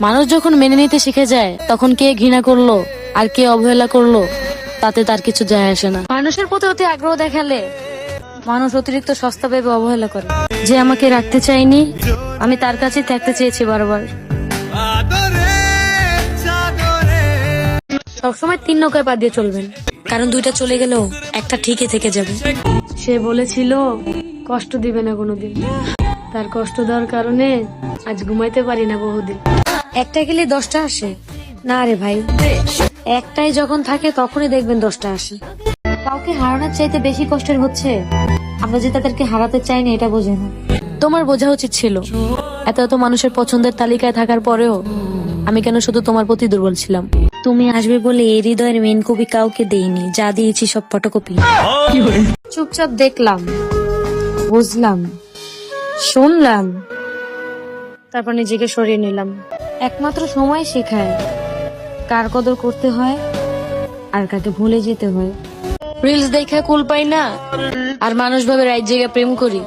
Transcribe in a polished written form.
মানুষ যখন মেনে নিতে শিখে যায় তখন কে ঘৃণা করলো আর কে অবহেলা করলো তাতে তার কিছু যায় আসে না। মানুষের প্রতি অতি আগ্রহ দেখালে মানুষ অতিরিক্ত সস্তা ভেবে অবহেলা করে। যে আমাকে রাখতে চায়নি আমি তার কাছে থাকতে চেয়েছি বারবার। সবসময় 3 নৌকায় পা দিয়ে চলবেন, কারণ 2টা চলে গেলেও একটা ঠিকই থেকে যাবে। সে বলেছিল কষ্ট দিবে না কোনোদিন, তার কষ্ট দেওয়ার কারণে আজ ঘুমাইতে পারি না বহুদিন। একটা গেলে 10টা আসে না রে ভাই, একটাই যখন থাকে তখনই দেখবেন 10টা আসে। কাউকে হারানোর চাইতে বেশি কষ্টের হচ্ছে আমরা যে তাদেরকে হারাতে চাইনি এটা বোঝে না। তোমার বোঝা উচিত ছিল এত এত মানুষের পছন্দের তালিকায় থাকার পরেও আমি কেন শুধু তোমার প্রতি দুর্বল ছিলাম। তুমি আসবে বলে এই হৃদয়ের মেন কপি কাউকে দেইনি, যা দিয়েছি সব ফটোকপি। চুপচাপ দেখলাম, বুঝলাম, শুনলাম, তারপর নিজেকে সরিয়ে নিলাম। একমাত্র সময় শেখায় কার কদর করতে হয় আর কাকে ভুলে যেতে হয়। রিলস দেখা কুল পাই না আর মানুষ ভাবে রাত জেগে প্রেম করি।